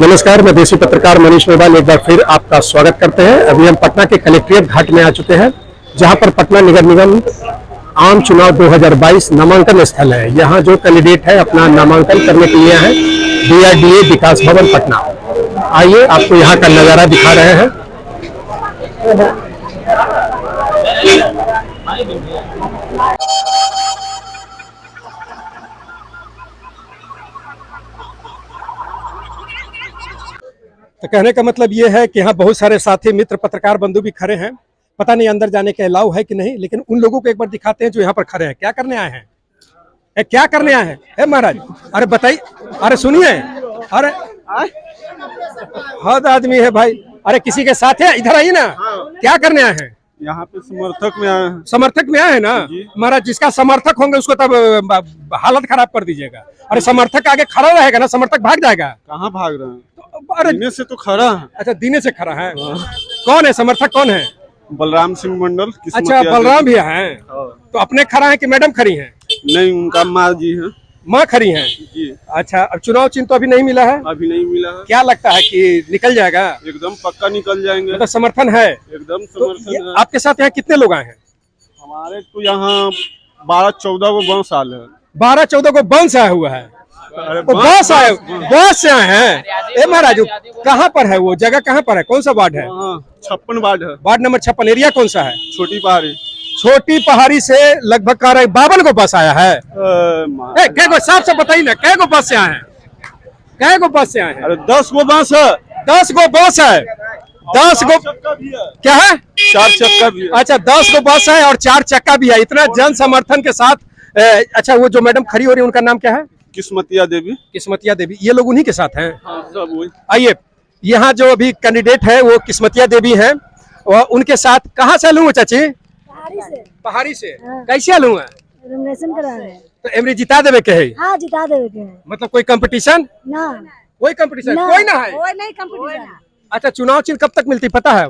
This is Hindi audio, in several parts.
नमस्कार, मैं देसी पत्रकार मनीष मेवाल एक बार फिर आपका स्वागत करते हैं। अभी हम पटना के कलेक्ट्रेट घाट में आ चुके हैं, जहां पर पटना नगर निगम आम चुनाव 2022 नामांकन स्थल है। यहां जो कैंडिडेट है अपना नामांकन करने के लिए है DRDA विकास भवन पटना। आइए आपको यहां का नजारा दिखा रहे हैं। तो कहने का मतलब ये है कि यहाँ बहुत सारे साथी मित्र पत्रकार बंधु भी खड़े हैं। पता नहीं अंदर जाने के अलाउ है कि नहीं, लेकिन उन लोगों को एक बार दिखाते हैं जो यहाँ पर खड़े हैं। क्या करने आए हैं? क्या करने आए हैं महाराज? अरे बताइए, अरे सुनिए, अरे हद आदमी है भाई। अरे किसी के साथ है, इधर आइए ना। क्या करने आए हैं? यहाँ पे समर्थक में आए हैं। समर्थक में आए हैं ना महाराज। जिसका समर्थक होंगे उसको तब हालत खराब कर दीजिएगा। अरे समर्थक आगे खड़ा रहेगा ना, समर्थक भाग जाएगा। कहाँ भाग रहे हैं? अरे दिने से तो खड़ा है। अच्छा, दिने से खड़ा है। कौन है समर्थक? कौन है? बलराम सिंह मंडल। अच्छा, बलराम भी हैं। तो अपने खड़ा है कि मैडम खड़ी हैं? नहीं, उनका माँ जी है। माँ खड़ी हैं जी। अच्छा, अब चुनाव चिन्ह तो अभी नहीं मिला है? अभी नहीं मिला है। क्या लगता है कि निकल जाएगा? एकदम पक्का निकल जाएंगे। मतलब समर्थन है? एकदम तो समर्थन है। आपके साथ यहाँ कितने लोग आए हैं? हमारे तो यहाँ 12-14 को बस आल है। 12-14 को बस आया हुआ है। अरे बस आए, बस से आए हैं। महाराज कहाँ पर है वो जगह? कहाँ पर है? कौन सा वार्ड है? 56 वार्ड है। Ward number 56। एरिया कौन सा है? छोटी पहाड़ी। छोटी पहाड़ी से लगभग 52 को बस आया है। कै को साफ से बताइए ना, कै को बस से आए हैं? कै को बस से आए हैं? अरे 10 को बस है। 10 को बस है। 10 को क्या है? 4 चक्का भी है। अच्छा, 10 को बस है और 4 चक्का भी है। इतना जन समर्थन के साथ। अच्छा, वो जो मैडम खड़ी हो रही है उनका नाम क्या है? किस्मतिया देवी। किस्मतिया देवी। ये लोग उन्हीं के साथ हैं? सब वही। आइए, यहाँ जो अभी कैंडिडेट है वो किस्मतिया देवी हैं और उनके साथ। कहाँ से लूँ चाची? पहाड़ी से। हाँ। कैसे लूँ? नॉमिनेशन करा रहे हैं। तो एमरी जिता देवे के है? हाँ, जिता देवे के हैं। मतलब कोई कंपटीशन? ना, कोई कंपटीशन ना, कोई ना है? कोई नहीं कंपटीशन। अच्छा, चुनाव चिन्ह कब तक मिलती पता है?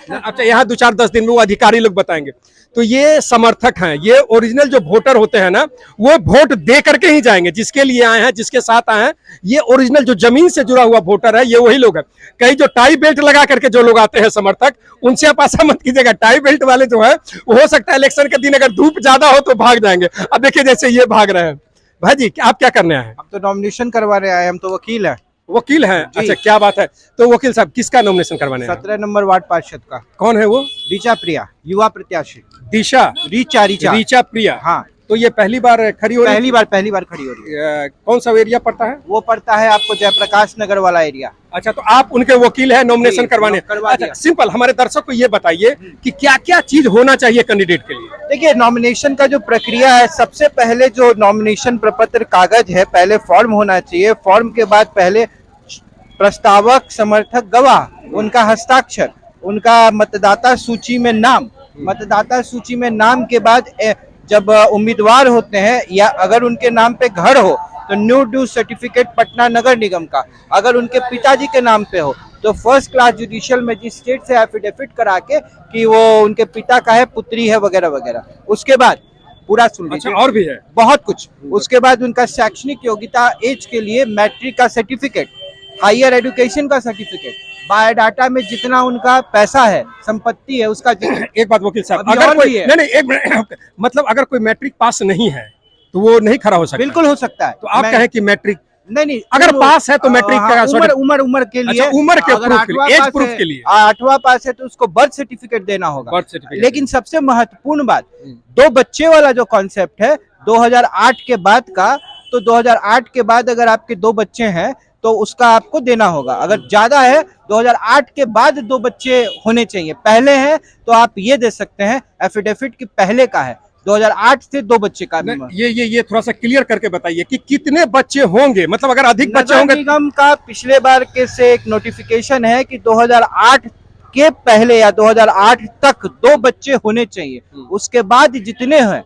अच्छा, यहाँ 2-4-10 दिन में वो अधिकारी लोग बताएंगे। तो ये समर्थक हैं, ये ओरिजिनल जो वोटर होते हैं ना, वो वोट दे करके ही जाएंगे। जिसके लिए आए हैं, जिसके साथ आए हैं, ये ओरिजिनल जो जमीन से जुड़ा हुआ वोटर है, ये वही लोग हैं। कई जो टाई बेल्ट लगा करके जो लोग आते हैं समर्थक, उनसे आप आशा मत कीजिएगा। टाई बेल्ट वाले जो है, हो सकता है इलेक्शन के दिन अगर धूप ज्यादा हो तो भाग जाएंगे। अब देखिए जैसे ये भाग रहे हैं। भाई जी, आप क्या करने आए हैं? हम तो नॉमिनेशन करवाने आए हैं, हम तो वकील हैं। वकील हैं? अच्छा, क्या बात है। तो वकील साहब किसका नॉमिनेशन करवाने हैं? 17 नंबर वार्ड पार्षद का। कौन है वो? रीचा प्रिया, युवा प्रत्याशी। दिशा? रीचा प्रिया। हाँ, तो ये पहली बार खड़ी हो रही है? पहली बार खड़ी हो रही है। कौन सा एरिया पड़ता है? वो पड़ता है आपको जयप्रकाश नगर वाला एरिया। अच्छा, तो आप उनके वकील हैं, नॉमिनेशन करवाने? करवा अच्छा, दिया। सिंपल हमारे दर्शक को ये बताइए कि क्या क्या चीज होना चाहिए कैंडिडेट के लिए? देखिए, नॉमिनेशन का जो प्रक्रिया है, सबसे पहले जो नॉमिनेशन प्रपत्र कागज है, पहले फॉर्म होना चाहिए। फॉर्म के बाद पहले प्रस्तावक, समर्थक, गवाह, उनका हस्ताक्षर, उनका मतदाता सूची में नाम। मतदाता सूची में नाम के बाद जब उम्मीदवार होते हैं या अगर उनके नाम पे घर हो तो न्यू ड्यू सर्टिफिकेट पटना नगर निगम का। अगर उनके पिताजी के नाम पे हो तो फर्स्ट क्लास जुडिशियल मजिस्ट्रेट से एफिडेविट करा के कि वो उनके पिता का है, पुत्री है, वगैरह वगैरह। उसके बाद पूरा सुन लीजिए। अच्छा, और भी है बहुत कुछ। उसके बाद उनका शैक्षणिक योग्यता एज के लिए मैट्रिक का सर्टिफिकेट, हायर एजुकेशन का सर्टिफिकेट, बायोडाटा में जितना उनका पैसा है, संपत्ति है, उसका एक बात वकील साहब, अभी अगर और कोई भी है। नहीं एक मिनट मतलब अगर कोई मैट्रिक पास नहीं है तो वो नहीं खड़ा हो सकता? बिल्कुल हो सकता है। तो आप कहें कि मैट्रिक नहीं, अगर पास है तो मैट्रिक का उम्र के लिए। अच्छा, उम्र के प्रूफ के लिए, एज प्रूफ के लिए। 8वां पास है तो उसको बर्थ सर्टिफिकेट देना होगा। Birth certificate. लेकिन सबसे महत्वपूर्ण बात, 2 बच्चे वाला जो कॉन्सेप्ट है 2008 के बाद का, तो 2008 के बाद अगर आपके 2 बच्चे हैं तो उसका आपको देना होगा। अगर ज्यादा है, 2008 के बाद 2 बच्चे होने चाहिए। पहले हैं तो आप ये दे सकते हैं एफिडेविट की पहले का है, 2008 से 2 बच्चे का। ये थोड़ा सा क्लियर करके बताइए कि कितने बच्चे होंगे, मतलब अगर अधिक बच्चे होंगे। निगम का पिछले बार के से एक नोटिफिकेशन है कि 2008 के पहले या 2008 तक 2 बच्चे होने चाहिए। उसके बाद जितने हैं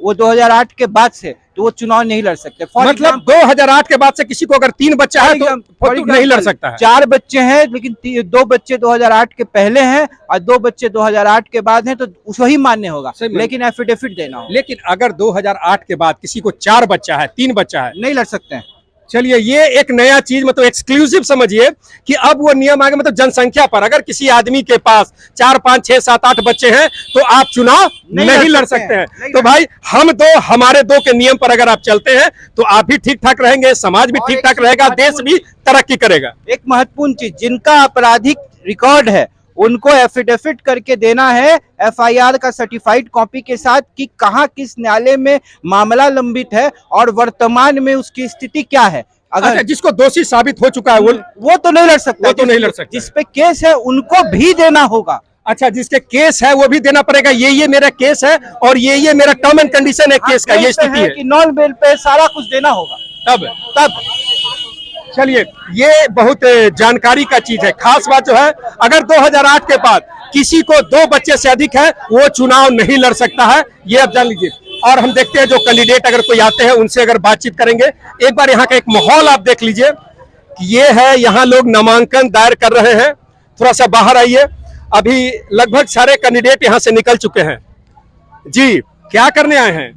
वो 2008 के बाद से तो वो चुनाव नहीं लड़ सकते। मतलब 2008 के बाद से किसी को अगर 3 बच्चा है तो नहीं लड़ सकता है? 4 बच्चे हैं लेकिन 2 बच्चे 2008 के पहले हैं और 2 बच्चे 2008 के बाद हैं तो वही मान्य होगा, लेकिन एफिडेविट देना होगा। लेकिन अगर 2008 के बाद किसी को 4 बच्चा है, 3 बच्चा है, नहीं लड़ सकते हैं। चलिए, ये एक नया चीज मतलब एक्सक्लूसिव समझिए कि अब वो नियम आ गया, मतलब जनसंख्या पर अगर किसी आदमी के पास 4, 5, 6, 7, 8 बच्चे हैं तो आप चुनाव नहीं लड़ सकते हैं। तो भाई हमारे दो के नियम पर अगर आप चलते हैं तो आप भी ठीक ठाक रहेंगे, समाज भी ठीक ठाक रहेगा, देश भी तरक्की करेगा। एक महत्वपूर्ण चीज, जिनका आपराधिक रिकॉर्ड है उनको एफिडेविट करके देना है एफआईआर का सर्टिफाइड कॉपी के साथ कि कहां किस न्यायालय में मामला लंबित है और वर्तमान में उसकी स्थिति क्या है। अगर अच्छा, जिसको दोषी साबित हो चुका है वो तो नहीं लड़ सकता, वो तो नहीं लड़ सकता। जिस पे केस है उनको भी देना होगा। अच्छा, जिसके केस है वो भी देना पड़ेगा, ये मेरा केस है और ये मेरा टर्म एंड कंडीशन है केस का, ये स्थिति है कि नॉन बेल पे सारा कुछ देना होगा तब। चलिए, ये बहुत जानकारी का चीज है। खास बात जो है, अगर 2008 के बाद किसी को 2 बच्चे से अधिक है वो चुनाव नहीं लड़ सकता है, ये आप जान लीजिए। और हम देखते हैं जो कैंडिडेट अगर कोई आते हैं उनसे अगर बातचीत करेंगे। एक बार यहाँ का एक माहौल आप देख लीजिए कि ये है, यहाँ लोग नामांकन दायर कर रहे हैं। थोड़ा सा बाहर आइए, अभी लगभग सारे कैंडिडेट यहाँ से निकल चुके हैं। जी, क्या करने आए हैं?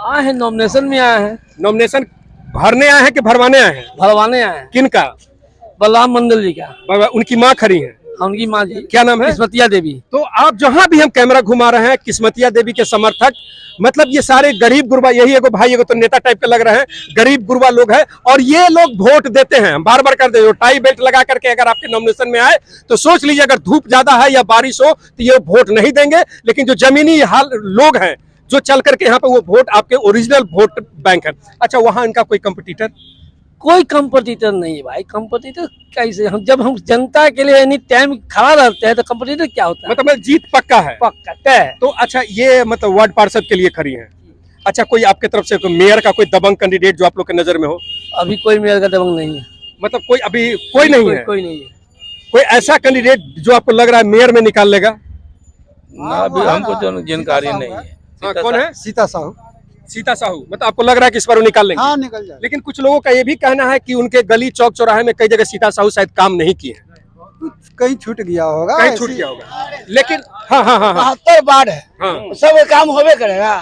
आए हैं, नॉमिनेशन में आए हैं। नॉमिनेशन भरने आए हैं कि भरवाने आए हैं? भरवाने आए हैं। किनका? बलराम मंडल जी का। उनकी माँ खड़ी है, उनकी माँ जी क्या नाम है? किस्मतिया देवी। तो आप जहां भी हम कैमरा घुमा रहे हैं, किस्मतिया देवी के समर्थक, मतलब ये सारे गरीब गुरबा, यही एगो भाई एगो तो नेता टाइप के लग रहे हैं, गरीब गुरबा लोग हैं और ये लोग वोट देते हैं। हम बार बार कर दे, टाई बेल्ट लगा करके अगर आपके नॉमिनेशन में आए तो सोच लीजिए अगर धूप ज्यादा है या बारिश हो तो ये वोट नहीं देंगे। लेकिन जो जमीनी हाल लोग हैं जो चल करके यहाँ पे वो वोट आपके ओरिजिनल वोट बैंक है। अच्छा, वहां इनका कोई कंपटीटर? कोई कंपटीटर नहीं है भाई। कंपटीटर कैसे? जब हम जनता के लिए एनी टाइम खड़ा रहते हैं तो कंपटीटर क्या होता है? मतलब जीत पक्का है? पक्का तय। तो अच्छा, ये मतलब वार्ड पार्षद के लिए खड़ी है। अच्छा, कोई आपके तरफ से कोई मेयर का कोई दबंग कैंडिडेट जो आप लोग के नजर में हो? अभी कोई मेयर का दबंग नहीं है। मतलब कोई अभी कोई नहीं है? कोई नहीं है। कोई ऐसा कैंडिडेट जो आपको लग रहा है मेयर में निकाल लेगा? अभी हमको तो जानकारी नहीं है। कौन है? सीता साहू। सीता साहू, मतलब आपको लग रहा है कि इस बार वो निकाल लेंगे? हाँ, निकल जाए। लेकिन कुछ लोगों का ये भी कहना है कि उनके गली चौक चौराहे में कई जगह सीता साहू शायद काम नहीं किए हैं। कहीं छूट गया होगा, कहीं छूट गया होगा। लेकिन हाँ हाँ हाँ हाँ 72 बार है, हाँ, सब काम होबे करेगा,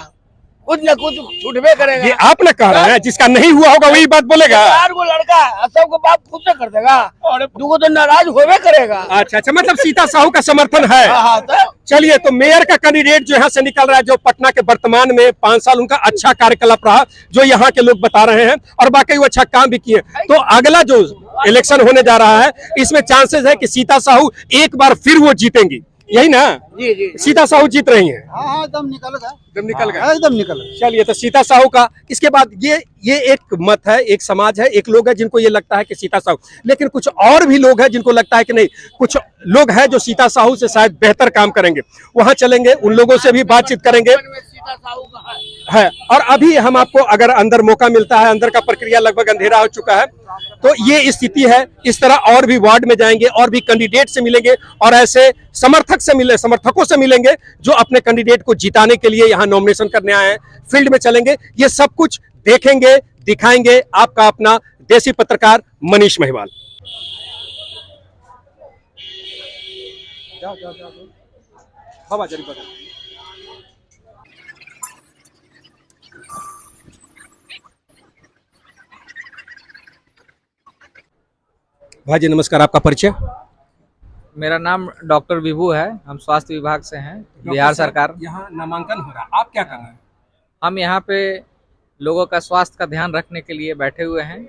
कुछ न कुछ छूटबे करेगा। ये आप ना कह रहे हैं, जिसका नहीं हुआ होगा वही बात बोलेगा। 4 गो लड़का है, सबको बाप खुद से कर देगा और 2 गो तो नाराज होबे करेगा। अच्छा अच्छा, मतलब सीता साहू का समर्थन है। हाँ, तो चलिए, तो मेयर का कैंडिडेट जो यहाँ से निकल रहा है, जो पटना के वर्तमान में 5 साल उनका अच्छा कार्यकलाप रहा, जो यहाँ के लोग बता रहे हैं और बाकी वो अच्छा काम भी किए। तो अगला जो इलेक्शन होने जा रहा है इसमें चांसेस है कि सीता साहू एक बार फिर वो जीतेंगी, यही ना? जी जी, सीता साहू जीत रही हैं? हाँ, एकदम निकल गया, एकदम निकल गए। एकदम निकल गया। चलिए, तो सीता साहू का इसके बाद ये एक मत है, एक समाज है, एक लोग है जिनको ये लगता है कि सीता साहू। लेकिन कुछ और भी लोग हैं जिनको लगता है कि नहीं, कुछ लोग हैं जो सीता साहू से शायद बेहतर काम करेंगे। वहां चलेंगे, उन लोगों से भी बातचीत करेंगे। सीता साहू का है। और अभी हम आपको अगर अंदर मौका मिलता है, अंदर का प्रक्रिया लगभग अंधेरा हो चुका है, तो ये स्थिति है। इस तरह और भी वार्ड में जाएंगे और भी कैंडिडेट से मिलेंगे और ऐसे समर्थकों से मिलेंगे जो अपने कैंडिडेट को जिताने के लिए यहाँ नॉमिनेशन करने आए हैं, फील्ड में चलेंगे। ये सब कुछ देखेंगे, दिखाएंगे। आपका अपना देसी पत्रकार मनीष महिवाल। हवा जरी बदल। भाई जी नमस्कार, आपका परिचय? मेरा नाम डॉक्टर विभू है। हम स्वास्थ्य विभाग से हैं, बिहार सरकार। यहाँ नामांकन हो रहा है, आप क्या कर रहे हैं? हम यहाँ पे लोगों का स्वास्थ्य का ध्यान रखने के लिए बैठे हुए हैं।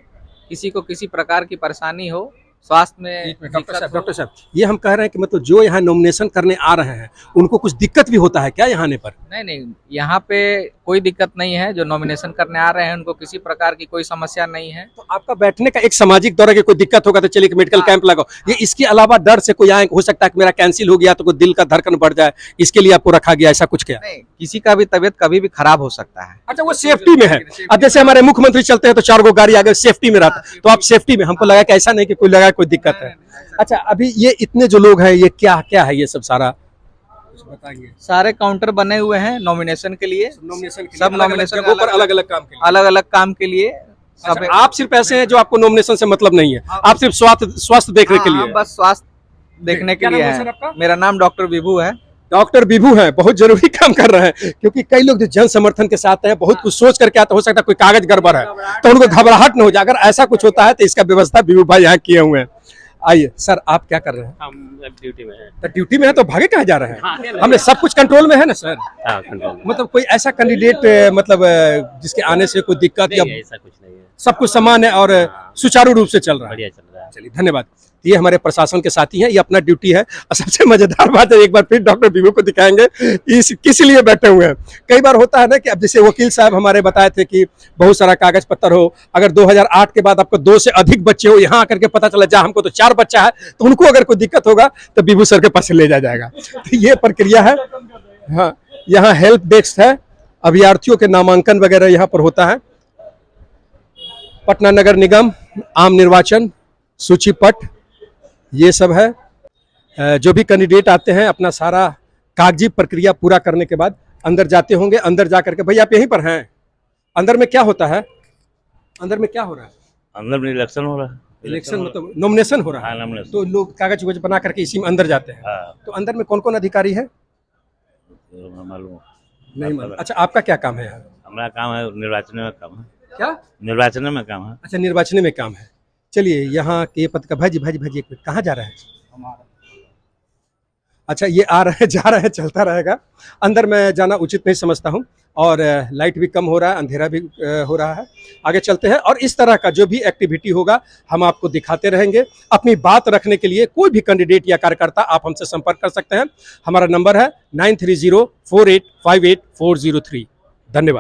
किसी को किसी प्रकार की परेशानी हो, स्वास्थ्य में डॉक्टर साहब, ये हम कह रहे हैं कि मतलब जो यहाँ नॉमिनेशन करने आ रहे हैं उनको कुछ दिक्कत भी होता है क्या यहाँ आने पर? नहीं, यहाँ पे कोई दिक्कत नहीं है। जो नॉमिनेशन करने आ रहे हैं उनको किसी प्रकार की कोई समस्या नहीं है। तो आपका बैठने का एक सामाजिक दौरा की कोई दिक्कत होगा तो चलिए कि मेडिकल कैंप लगाओ। ये इसके अलावा डर से कोई आए, हो सकता है कि मेरा कैंसिल हो गया तो कोई दिल का धड़कन बढ़ जाए, इसके लिए आपको रखा गया, ऐसा कुछ क्या? नहीं, किसी का भी तबीयत कभी भी खराब हो सकता है। अच्छा, वो सेफ्टी में है। अब जैसे हमारे मुख्यमंत्री चलते हैं तो 4 गो गाड़ी आगे सेफ्टी में रहता है, तो आप सेफ्टी में, हमको लगा कि ऐसा नहीं कि कोई लगा कोई दिक्कत है। अच्छा, अभी ये इतने जो लोग हैं, ये क्या क्या है ये सब सारा बताइए। सारे काउंटर बने हुए हैं नॉमिनेशन के लिए। सब नॉमिनेशन पर अलग अलग काम के लिए, अलग अलग काम के लिए। सब अच्छा, आप सिर्फ ऐसे हैं जो आपको नॉमिनेशन से मतलब नहीं है, आप सिर्फ स्वास्थ्य देखने के लिए? बस स्वास्थ्य देखने के लिए है। मेरा नाम डॉक्टर विभू है। डॉक्टर विभू हैं, बहुत जरूरी काम कर रहे हैं, क्योंकि कई लोग जो जन समर्थन के साथ हैं बहुत कुछ सोच करके आते, हो सकता है कोई कागज गड़बड़ है तो उनको घबराहट न हो जाए। अगर ऐसा कुछ होता है तो इसका व्यवस्था विभू भाई यहाँ किए हुए हैं। आइए सर, आप क्या कर रहे हैं? हम ड्यूटी में हैं। तो ड्यूटी में है तो भागे कहाँ जा रहे हैं? हमने सब कुछ कंट्रोल में है ना सर? हाँ, कंट्रोल में। मतलब कोई ऐसा कैंडिडेट मतलब जिसके आने से कोई दिक्कत या नहीं, ऐसा कुछ नहीं है, सब कुछ समान है और सुचारू रूप से चल रहा है? बढ़िया चल रहा है। चलिए धन्यवाद। ये हमारे प्रशासन के साथी हैं, ये अपना ड्यूटी है। और सबसे मजेदार बात है, एक बार फिर डॉक्टर विभू को दिखाएंगे इस किस लिए बैठे हुए हैं। कई बार होता है ना कि अब जैसे वकील साहब हमारे बताए थे कि बहुत सारा कागज पत्तर हो, अगर 2008 के बाद आपको 2 से अधिक बच्चे हो, यहाँ आकर के पता चला जा हमको तो 4 बच्चा है, तो उनको अगर कोई दिक्कत होगा तो विभू सर के पास से ले जाया जाएगा। तो ये प्रक्रिया है। हाँ, यहाँ हेल्प डेस्क है, अभ्यर्थियों के नामांकन वगैरह यहाँ पर होता है। पटना नगर निगम, आम निर्वाचन, सूची पट, ये सब है। जो भी कैंडिडेट आते हैं अपना सारा कागजी प्रक्रिया पूरा करने के बाद अंदर जाते होंगे। अंदर जा करके, भाई आप यहीं पर हैं, अंदर में क्या होता है? अंदर में क्या हो रहा है? अंदर में इलेक्शन हो रहा है। इलेक्शन मतलब नॉमिनेशन हो रहा हाँ, है, नॉमिनेशन। तो लोग कागज वगज बना करके इसी में अंदर जाते हैं। हाँ, तो अंदर में कौन कौन अधिकारी है? मालूम। नहीं मालूम। अच्छा, आपका क्या काम है यहाँ? हमारा काम है निर्वाचन में काम है। क्या? निर्वाचन में काम है। अच्छा, निर्वाचन में काम है। चलिए, यहाँ के पद का भाजी भाजी भाजी, एक मिनट, कहाँ जा रहा है? अच्छा, ये आ रहे हैं जा रहे हैं, चलता रहेगा। अंदर मैं जाना उचित नहीं समझता हूँ, और लाइट भी कम हो रहा है, अंधेरा भी हो रहा है। आगे चलते हैं और इस तरह का जो भी एक्टिविटी होगा हम आपको दिखाते रहेंगे। अपनी बात रखने के लिए कोई भी कैंडिडेट या कार्यकर्ता आप हमसे संपर्क कर सकते हैं। हमारा नंबर है 9304858403। धन्यवाद।